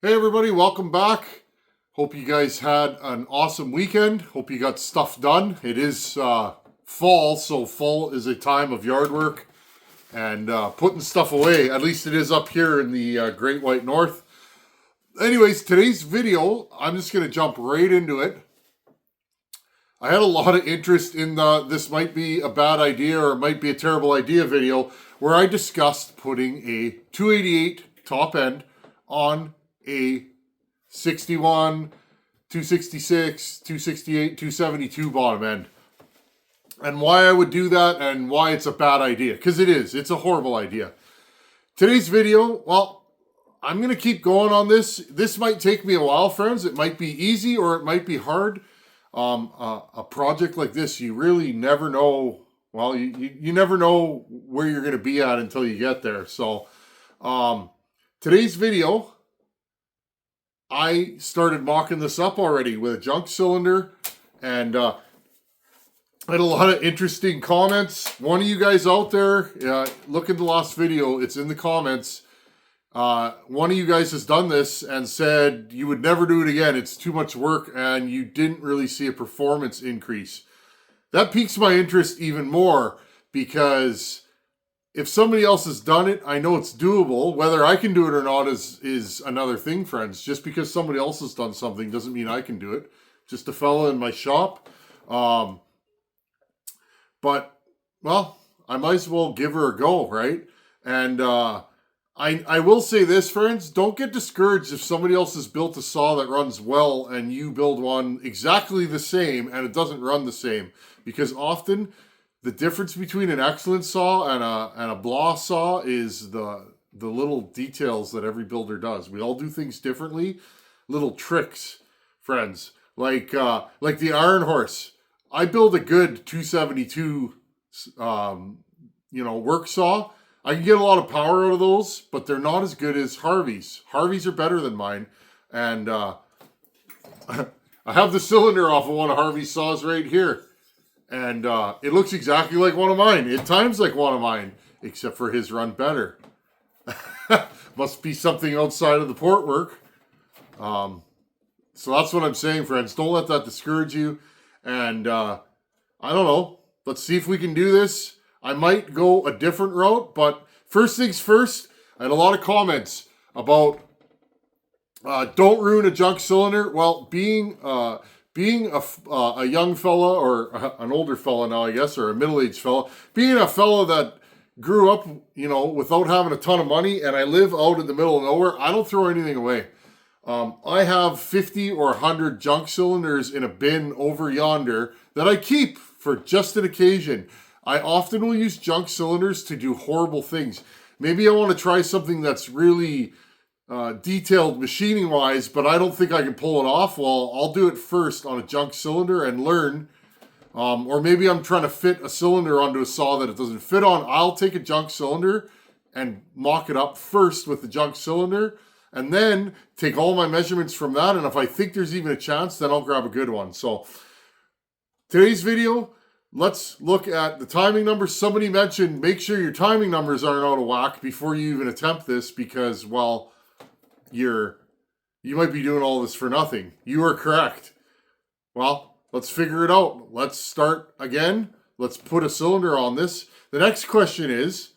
Hey everybody, welcome back. Hope you guys had an awesome weekend. Hope you got stuff done. It is fall, so fall is a time of yard work and putting stuff away. At least it is up here in the Great White North. Anyways, today's video, I'm just going to jump right into it. I had a lot of interest in this might be a bad idea or it might be a terrible idea video where I discussed putting a 288 top end on a 61, 266, 268, 272 bottom end. And why I would do that and why it's a bad idea. Because it is. It's a horrible idea. Today's video, well, I'm going to keep going on this. This might take me a while, friends. It might be easy or it might be hard. A project like this, you really never know. Well, you never know where you're going to be at until you get there. So today's video, I started mocking this up already with a junk cylinder, and I had a lot of interesting comments. One of you guys out there, look at the last video, it's in the comments. One of you guys has done this and said you would never do it again. It's too much work and you didn't really see a performance increase. That piques my interest even more because if somebody else has done it, I know it's doable. Whether I can do it or not is another thing, friends. Just because somebody else has done something doesn't mean I can do it. Just a fella in my shop. But, well, I might as well give her a go, right? And I will say this, friends. Don't get discouraged if somebody else has built a saw that runs well and you build one exactly the same and it doesn't run the same. Because often the difference between an excellent saw and a blah saw is the little details that every builder does. We all do things differently. Little tricks, friends. Like the Iron Horse. I build a good 272 work saw. I can get a lot of power out of those, but they're not as good as Harvey's. Harvey's are better than mine. And I have the cylinder off of one of Harvey's saws right here. And it looks exactly like one of mine. It times like one of mine, except for his run better. Must be something outside of the port work. So that's what I'm saying, friends. Don't let that discourage you. And I don't know. Let's see if we can do this. I might go a different route, but first things first, I had a lot of comments about don't ruin a junk cylinder. Well, being a young fella, or an older fella now, I guess, or a middle-aged fella, being a fella that grew up, without having a ton of money, and I live out in the middle of nowhere, I don't throw anything away. I have 50 or 100 junk cylinders in a bin over yonder that I keep for just an occasion. I often will use junk cylinders to do horrible things. Maybe I want to try something that's really detailed machining wise, but I don't think I can pull it off. Well, I'll do it first on a junk cylinder and learn. Or maybe I'm trying to fit a cylinder onto a saw that it doesn't fit on. I'll take a junk cylinder and mock it up first with the junk cylinder and then take all my measurements from that. And if I think there's even a chance, then I'll grab a good one. So today's video, let's look at the timing numbers. Somebody mentioned make sure your timing numbers aren't out of whack before you even attempt this because, well, you might be doing all this for nothing. You are correct. Well, let's figure it out. Let's start again. Let's put a cylinder on this. The next question is,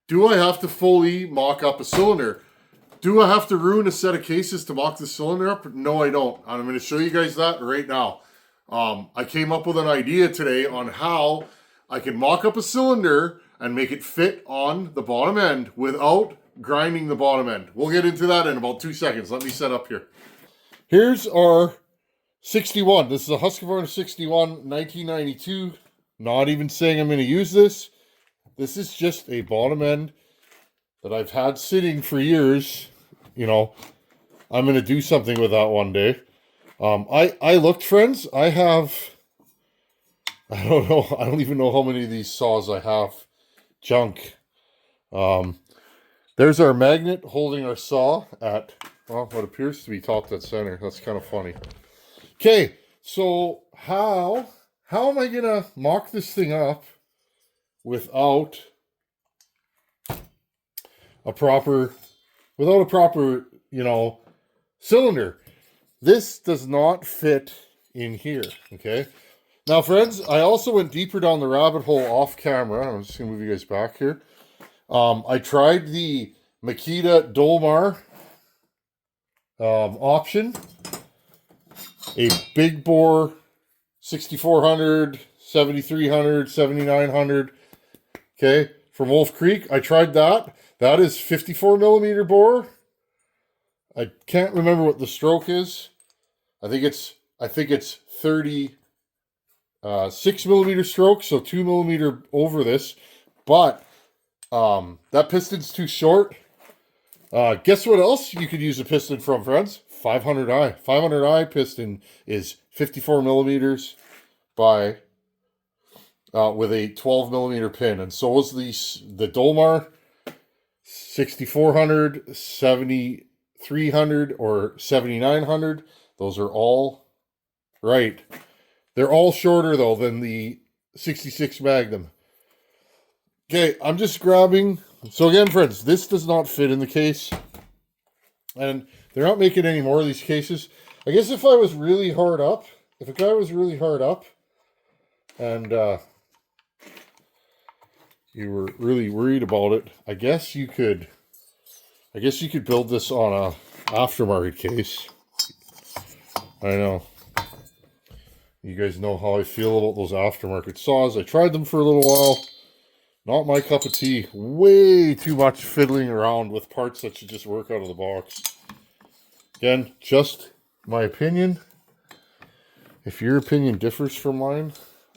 do I have to fully mock up a cylinder? Do I have to ruin a set of cases to mock the cylinder up? No, I don't. I'm going to show you guys that right now. I came up with an idea today on how I can mock up a cylinder and make it fit on the bottom end without grinding the bottom end. We'll get into that in about 2 seconds. Let me set up here. Here's our 61. This is a Husqvarna 61 1992. Not even saying I'm going to use this. This is just a bottom end that I've had sitting for years. I'm going to do something with that one day. I looked, friends. I don't know. I don't even know how many of these saws I have. Junk. There's our magnet holding our saw at, well, what appears to be top dead center. That's kind of funny. Okay, so how am I going to mock this thing up without a proper without a proper, cylinder. This does not fit in here, okay? Now, friends, I also went deeper down the rabbit hole off camera. I'm just going to move you guys back here. I tried the Makita Dolmar option. A big bore 6400, 7300, 7900. Okay, from Wolf Creek. I tried that. That is 54 millimeter bore. I can't remember what the stroke is. I think it's 36 millimeter stroke, so 2 millimeter over this. But that piston's too short. Guess what else you could use a piston from, friends? 500i. 500i piston is 54 millimeters by with a 12 millimeter pin, and so was the Dolmar 6400, 7300, or 7900. Those are all right. They're all shorter though than the 66 Magnum. Okay, I'm just grabbing. So again, friends, this does not fit in the case, and they're not making any more of these cases. I guess if I was really hard up, if a guy was really hard up, and you were really worried about it, I guess you could build this on a aftermarket case. I know. You guys know how I feel about those aftermarket saws. I tried them for a little while. Not my cup of tea. Way too much fiddling around with parts that should just work out of the box. Again, just my opinion. If your opinion differs from mine,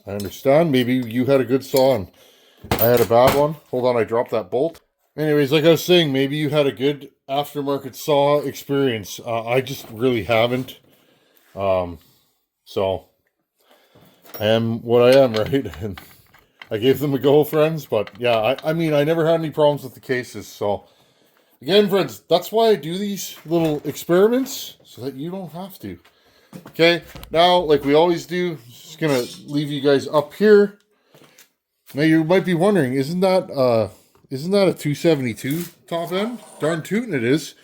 I understand. Maybe you had a good saw and I had a bad one. Hold on, I dropped that bolt. Anyways, like I was saying, maybe you had a good aftermarket saw experience. I just really haven't. So I am what I am, right? And I gave them a go, friends. But yeah, I mean, I never had any problems with the cases. So again, friends, that's why I do these little experiments, so that you don't have to. Okay, now, like we always do, just gonna leave you guys up here. Now you might be wondering, isn't that a 272 top end? Darn tootin' it is.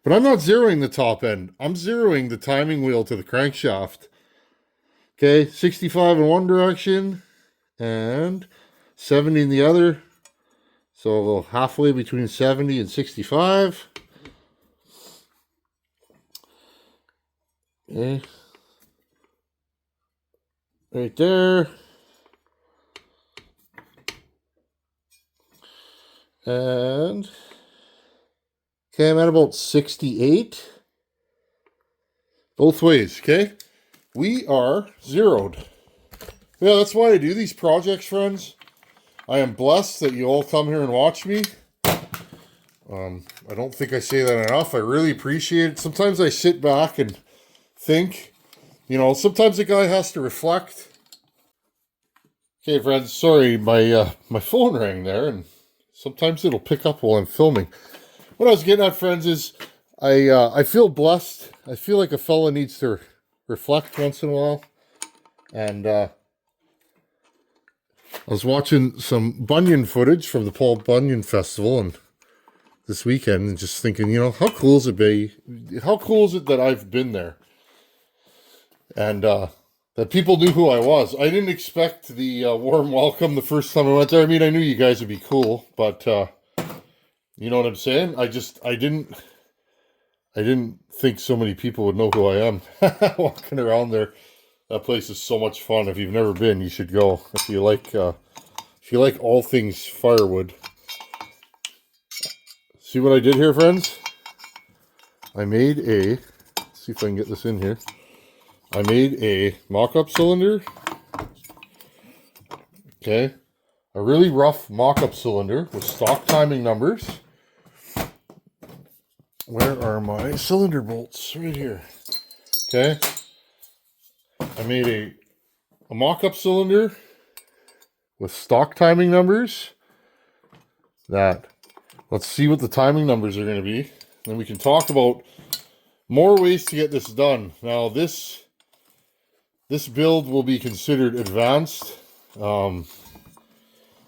But I'm not zeroing the top end. I'm zeroing the timing wheel to the crankshaft. Okay, 65 in one direction and 70 in the other. So halfway between 70 and 65. Okay. Right there. And okay, I'm at about 68. Both ways, okay? We are zeroed. Yeah, that's why I do these projects, friends. I am blessed that you all come here and watch me. I don't think I say that enough. I really appreciate it. Sometimes I sit back and think, sometimes a guy has to reflect. Okay, friends, sorry, my phone rang there, and sometimes it'll pick up while I'm filming. What I was getting at, friends, is I feel blessed. I feel like a fella needs to reflect once in a while. And I was watching some Bunyan footage from the Paul Bunyan Festival and this weekend, and just thinking, how cool is it How cool is it that I've been there? And that people knew who I was. I didn't expect the warm welcome the first time I went there. I mean, I knew you guys would be cool, but you know what I'm saying? I didn't think so many people would know who I am walking around there. That place is so much fun. If you've never been, you should go. If you like all things firewood. See what I did here, friends? I made let's see if I can get this in here. I made a mock-up cylinder. Okay. A really rough mock-up cylinder with stock timing numbers. Where are my cylinder bolts? Right here. Okay. I made a mock-up cylinder with stock timing numbers. Let's see what the timing numbers are going to be. Then we can talk about more ways to get this done. Now, this build will be considered advanced.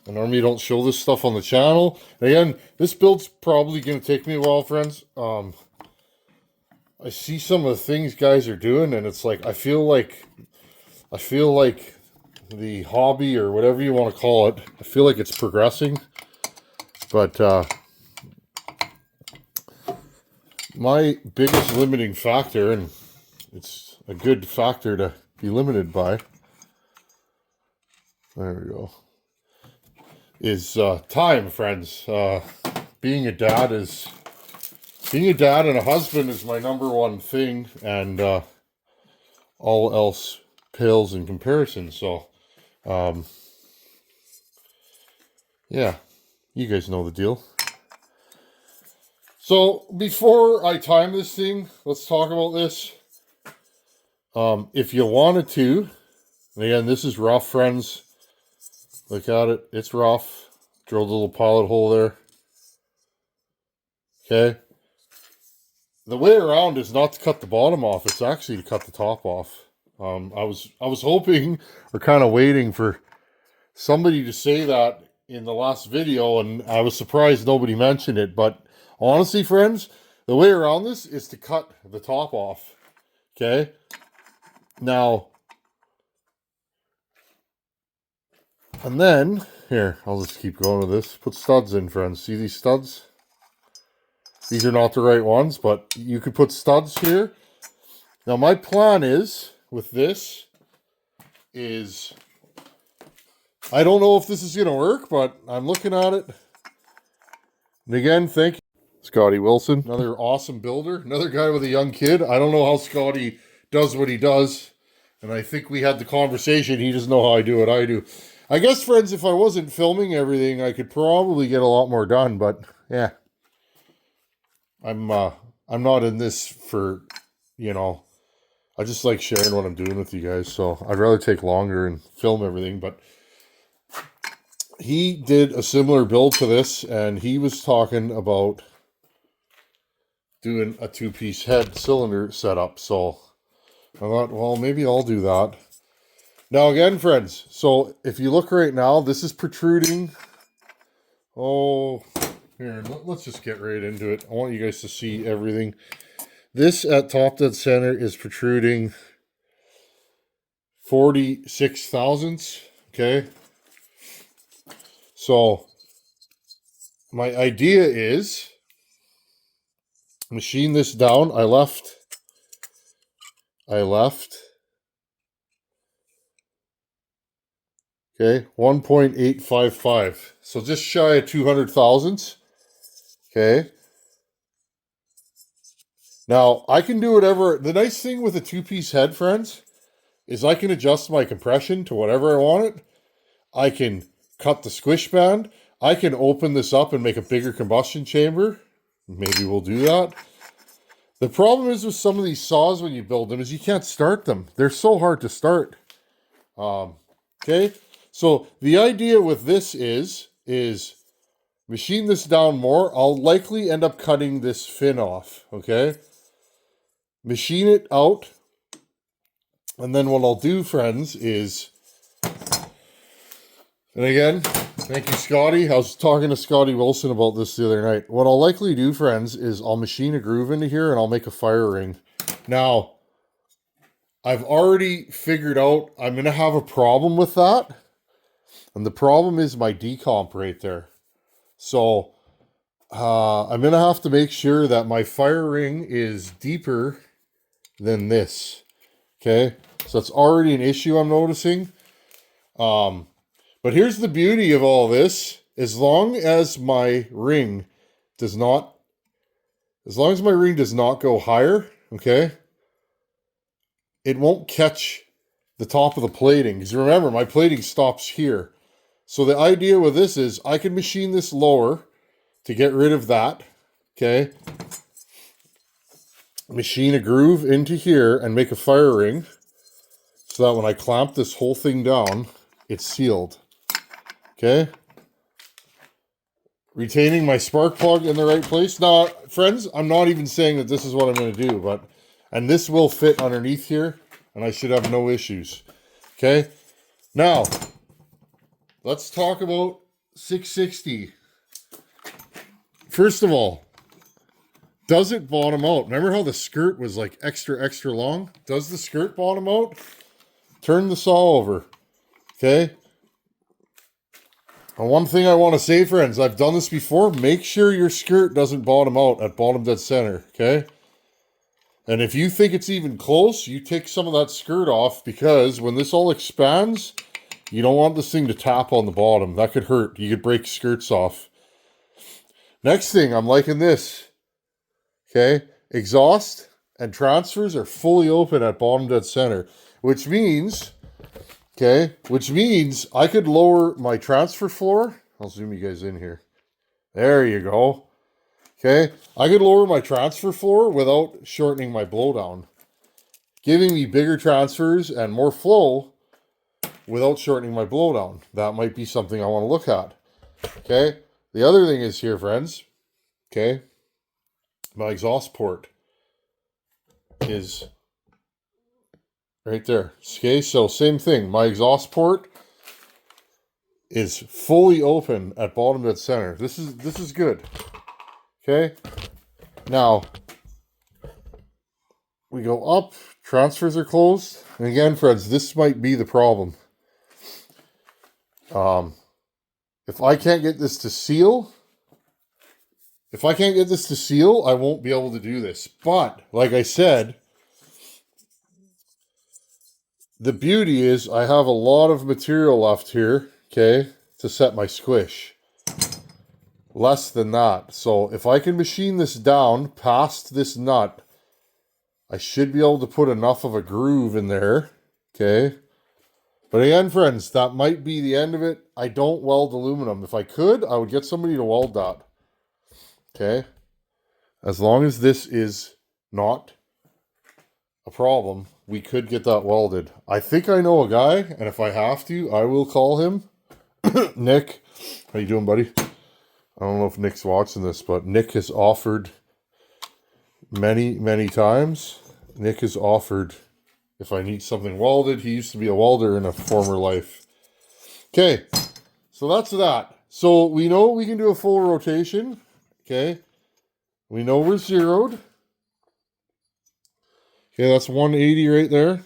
I normally don't show this stuff on the channel. Again, this build's probably going to take me a while, friends. I see some of the things guys are doing, and it's like I feel like the hobby, or whatever you want to call it, I feel like it's progressing. But my biggest limiting factor, and it's a good factor to be limited by, there we go, is time, friends. Being a dad and a husband is my number one thing, and all else pales in comparison. So yeah, you guys know the deal. So before I time this thing, let's talk about this. If you wanted to, again, this is rough, friends. Look at it. It's rough. Drilled a little pilot hole there. Okay. The way around is not to cut the bottom off. It's actually to cut the top off. I was hoping, or kind of waiting for somebody to say that in the last video, and I was surprised nobody mentioned it. But honestly, friends, the way around this is to cut the top off. Okay. Now, and then, here, I'll just keep going with this. Put studs in, friends. See these studs? These are not the right ones, but you could put studs here. Now, my plan is, with this, is, I don't know if this is going to work, but I'm looking at it. And again, thank you, Scotty Wilson. Another awesome builder. Another guy with a young kid. I don't know how Scotty does what he does. And I think we had the conversation. He doesn't know how I do what I do. I guess, friends, if I wasn't filming everything, I could probably get a lot more done. But, yeah. I'm not in this for, you know, I just like sharing what I'm doing with you guys. So I'd rather take longer and film everything. But he did a similar build to this, and he was talking about doing a two-piece head cylinder setup. So I thought, well, maybe I'll do that. Now, again, friends, so if you look right now, this is protruding. Oh, here, let's just get right into it. I want you guys to see everything. This at top dead center is protruding 46 thousandths, okay? So my idea is machine this down. I left, okay, 1.855. So just shy of 200 thousandths, okay? Now, I can do whatever. The nice thing with a two-piece head, friends, is I can adjust my compression to whatever I want it. I can cut the squish band. I can open this up and make a bigger combustion chamber. Maybe we'll do that. The problem is with some of these saws when you build them is you can't start them. They're so hard to start. Okay, so the idea with this is machine this down more. I'll likely end up cutting this fin off, okay? Machine it out. And then what I'll do, friends, is, and again, thank you, Scotty. I was talking to Scotty Wilson about this the other night. What I'll likely do, friends, is I'll machine a groove into here and I'll make a fire ring. Now, I've already figured out I'm going to have a problem with that. And the problem is my decomp right there. So, I'm going to have to make sure that my fire ring is deeper than this. Okay? So that's already an issue I'm noticing. But here's the beauty of all this. As long as my ring does not go higher, okay, it won't catch the top of the plating. Because remember, my plating stops here. So the idea with this is I can machine this lower to get rid of that, okay? Machine a groove into here and make a fire ring so that when I clamp this whole thing down, it's sealed, okay? Retaining my spark plug in the right place. Now, friends, I'm not even saying that this is what I'm going to do, and this will fit underneath here, and I should have no issues, okay? Now, let's talk about 660. First of all, does it bottom out? Remember how the skirt was like extra long? Does the skirt bottom out? Turn the saw over. Okay. And one thing I want to say, friends, I've done this before. Make sure your skirt doesn't bottom out at bottom dead center. Okay. And if you think it's even close, you take some of that skirt off, because when this all expands, you don't want this thing to tap on the bottom. That could hurt. You could break skirts off. Next thing, I'm liking this. Okay, exhaust and transfers are fully open at bottom dead center, which means I could lower my transfer floor. I'll zoom you guys in here. There you go. Okay, I could lower my transfer floor without shortening my blowdown, giving me bigger transfers and more flow without shortening my blowdown. That might be something I want to look at. Okay, the other thing is here, friends. Okay, my exhaust port is right there. Okay, so same thing. My exhaust port is fully open at bottom dead center. This is good. Okay, now we go up. Transfers are closed. And again, friends, this might be the problem. If I can't get this to seal, I won't be able to do this. But, like I said, the beauty is I have a lot of material left here, okay, to set my squish. Less than that. So if I can machine this down past this nut, I should be able to put enough of a groove in there, okay? But again, friends, that might be the end of it. I don't weld aluminum. If I could, I would get somebody to weld that. Okay? As long as this is not a problem, we could get that welded. I think I know a guy, and if I have to, I will call him. Nick, how you doing, buddy? I don't know if Nick's watching this, but Nick has offered many times. Nick has offered if I need something welded. He used to be a welder in a former life. Okay, so that's that. So we know we can do a full rotation. Okay, we know we're zeroed. Okay, that's 180 right there.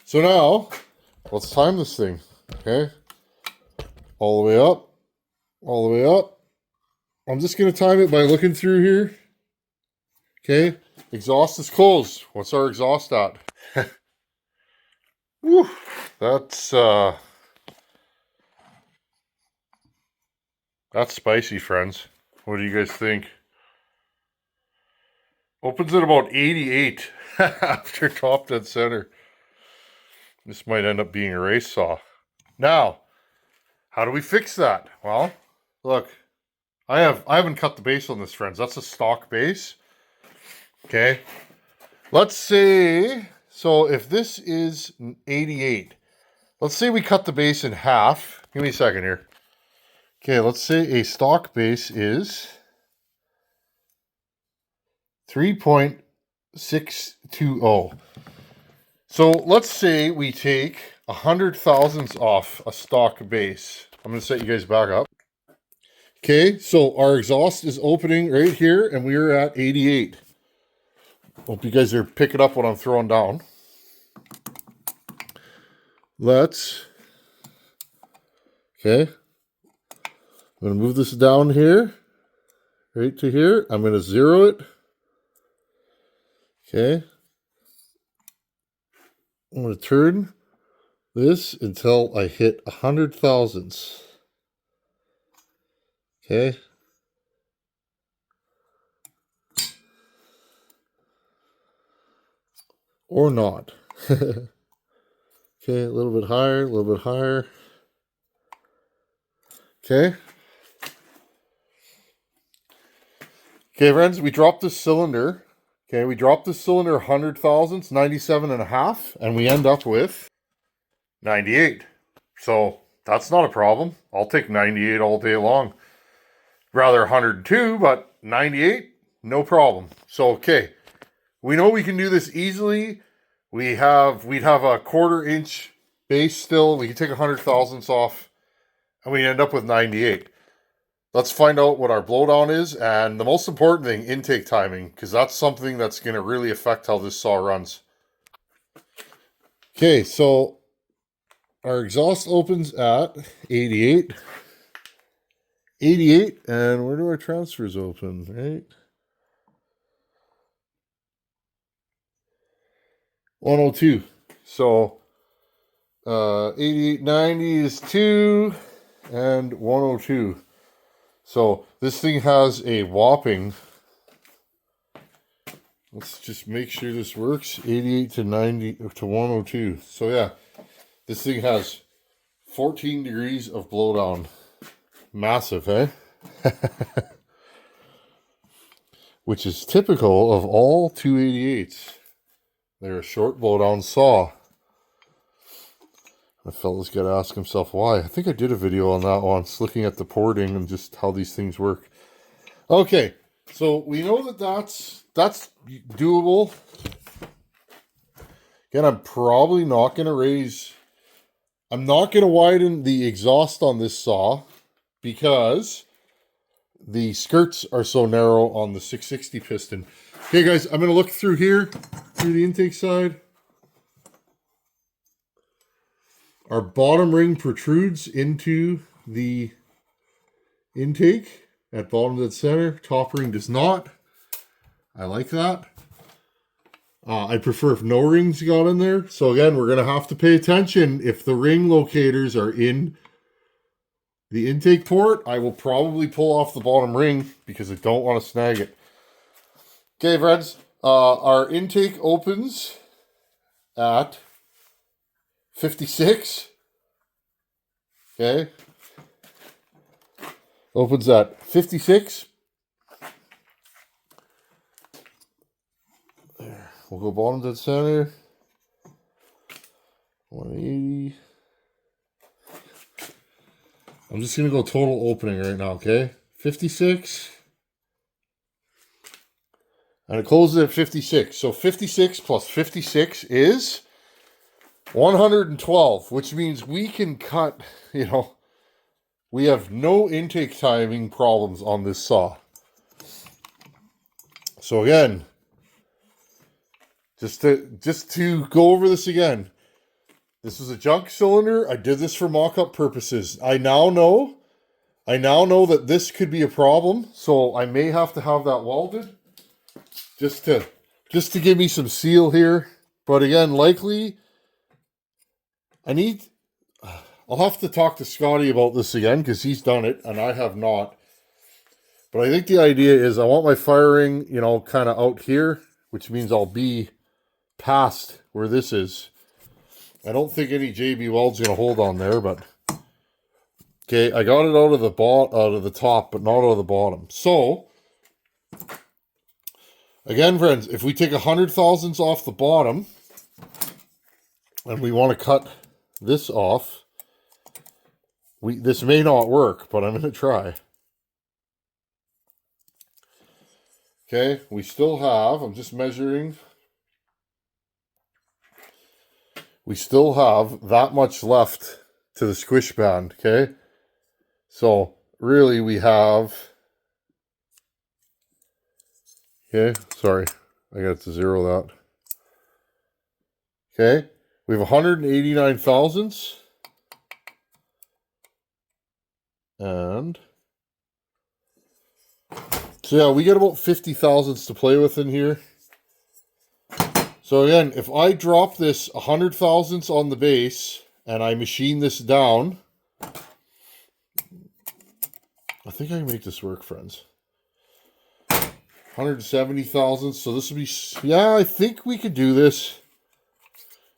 So now, let's time this thing. Okay, all the way up, all the way up. I'm just going to time it by looking through here. Okay, exhaust is closed. What's our exhaust at? Whew, that's spicy, friends. What do you guys think? Opens at about 88 after top dead center. This might end up being a race saw. Now, how do we fix that? Well, look, I haven't cut the base on this, friends. That's a stock base. Okay, let's say, so if this is 88, let's say we cut the base in half. Give me a second here. Okay, let's say a stock base is 3.620. So let's say we take 100 thousandths off a stock base. I'm going to set you guys back up. Okay, so our exhaust is opening right here, and we are at 88. Hope you guys are picking up what I'm throwing down. Okay. I'm going to move this down here, right to here. I'm going to zero it. Okay. I'm going to turn this until I hit 100 thousandths. Okay. Or not. Okay, a little bit higher, a little bit higher. Okay. Okay, friends, we dropped this cylinder. Okay, we dropped this cylinder 100 thousandths, 97.5, and we end up with 98. So that's not a problem. I'll take 98 all day long. Rather 102, but 98, no problem. So, okay. We know we can do this easily. We'd have a 1/4 inch base still. We can take 100 thousandths off and we end up with 98. Let's find out what our blowdown is, and the most important thing, intake timing, because that's something that's going to really affect how this saw runs. Okay, so our exhaust opens at 88. 88, and where do our transfers open, right? 102. So 88, 90 is 2, and 102. So this thing has a whopping, let's just make sure this works, 88 to 90 to 102. So yeah, this thing has 14 degrees of blowdown. Massive, eh? Which is typical of all 288s. They're a short blowdown saw. The fella's got to ask himself why. I think I did a video on that once, looking at the porting and just how these things work. Okay, so we know that that's doable. Again, I'm probably not going to raise... I'm not going to widen the exhaust on this saw because the skirts are so narrow on the 660 piston. Okay, guys, I'm going to look through here, through the intake side. Our bottom ring protrudes into the intake at bottom dead center. Top ring does not. I like that. I prefer if no rings got in there. So again, we're going to have to pay attention. If the ring locators are in the intake port, I will probably pull off the bottom ring because I don't want to snag it. Okay, friends. Our intake opens at 56. Okay. Opens at 56. There. We'll go bottom dead center. 180. I'm just going to go total opening right now, okay? 56. And it closes at 56. So 56 plus 56 is 112, which means we can cut, we have no intake timing problems on this saw. So again, just to go over this again, this is a junk cylinder. I did this for mock-up purposes. I now know that this could be a problem, so I may have to have that welded just to give me some seal here. But again, likely I'll have to talk to Scotty about this again because he's done it and I have not. But I think the idea is I want my firing, kind of out here, which means I'll be past where this is. I don't think any JB weld's going to hold on there, but okay, I got it out of the top, but not out of the bottom. So again, friends, if we take 100 thousandths off the bottom and we want to cut this off, this may not work, but I'm going to try. Okay, we still have, I'm just measuring. We still have that much left to the squish band, okay? So, really we have, okay, sorry, I got to zero that. Okay, we have 189 thousandths. And so yeah, we get about 50 thousandths to play with in here. So again, if I drop this 100 thousandths on the base and I machine this down, I think I can make this work, friends. 170 thousandths. So this would be, yeah, I think we could do this.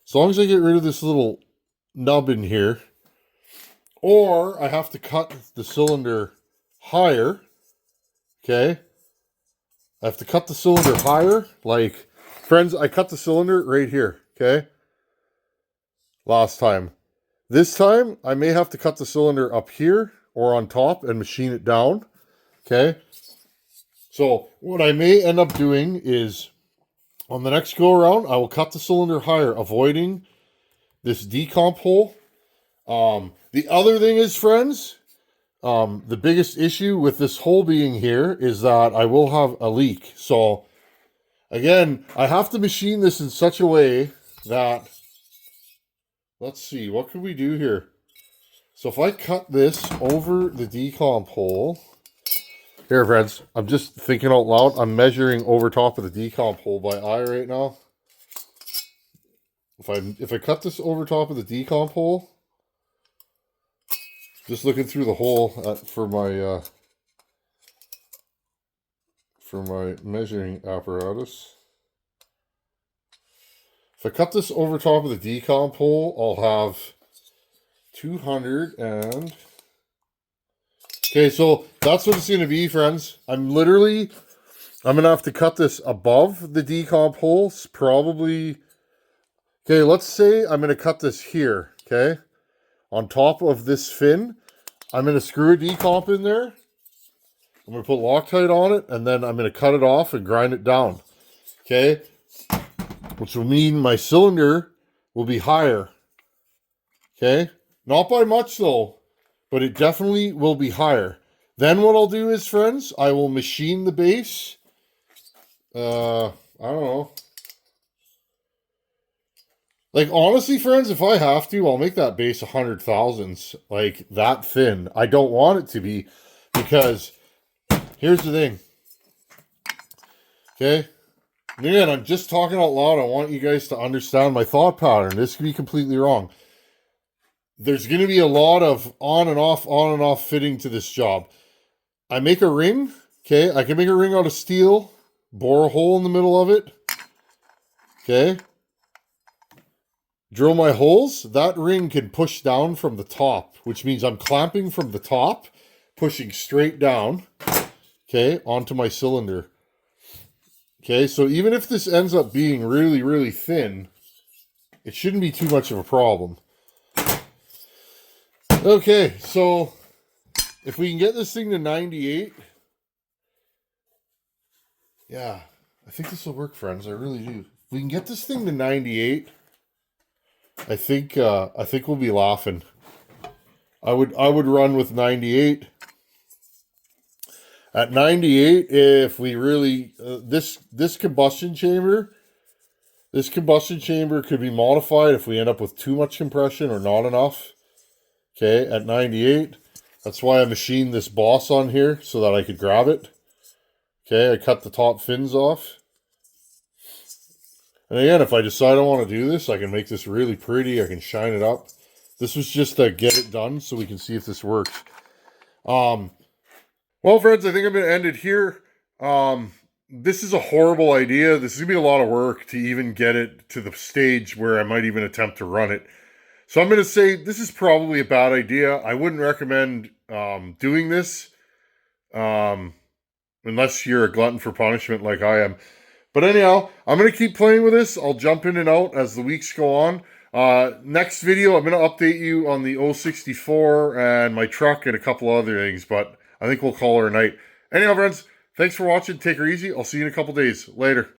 As long as I get rid of this little nub in here. Or I have to cut the cylinder higher. Okay. I have to cut the cylinder higher. Like, friends, I cut the cylinder right here. Okay. Last time. This time, I may have to cut the cylinder up here or on top and machine it down. Okay. So what I may end up doing is on the next go around, I will cut the cylinder higher, avoiding this decomp hole. The other thing is, friends, the biggest issue with this hole being here is that I will have a leak. So again, I have to machine this in such a way that, let's see, what can we do here? So if I cut this over the decomp hole, here friends, I'm just thinking out loud. I'm measuring over top of the decomp hole by eye right now. If I cut this over top of the decomp hole, just looking through the hole for my measuring apparatus. If I cut this over top of the decomp hole, I'll have 200 and... Okay, so that's what it's going to be, friends. I'm going to have to cut this above the decomp hole, probably... Okay, let's say I'm going to cut this here, okay? On top of this fin, I'm going to screw a decomp in there. I'm going to put Loctite on it, and then I'm going to cut it off and grind it down, okay? Which will mean my cylinder will be higher, okay? Not by much, though, but it definitely will be higher. Then what I'll do is, friends, I will machine the base. I don't know. Like, honestly, friends, if I have to, I'll make that base 100 thousandths, like, that thin. I don't want it to be, because here's the thing. Okay? Again, I'm just talking out loud. I want you guys to understand my thought pattern. This could be completely wrong. There's going to be a lot of on and off fitting to this job. I make a ring, okay? I can make a ring out of steel, bore a hole in the middle of it, okay? Drill my holes. That ring can push down from the top, which means I'm clamping from the top, pushing straight down, okay, onto my cylinder. Okay, so even if this ends up being really, really thin, it shouldn't be too much of a problem. Okay, so if we can get this thing to 98, yeah, I think this will work, friends. I really do. If we can get this thing to 98, I think we'll be laughing. I would run with 98. At 98, if we really this combustion chamber could be modified if we end up with too much compression or not enough. Okay, at 98, that's why I machined this boss on here so that I could grab it. Okay, I cut the top fins off. And again, if I decide I want to do this, I can make this really pretty. I can shine it up. This was just to get it done so we can see if this works. Well, friends, I think I'm going to end it here. This is a horrible idea. This is going to be a lot of work to even get it to the stage where I might even attempt to run it. So I'm going to say this is probably a bad idea. I wouldn't recommend doing this unless you're a glutton for punishment like I am. But anyhow, I'm going to keep playing with this. I'll jump in and out as the weeks go on. Next video, I'm going to update you on the 064 and my truck and a couple other things, but I think we'll call her a night. Anyhow, friends, thanks for watching. Take her easy. I'll see you in a couple days. Later.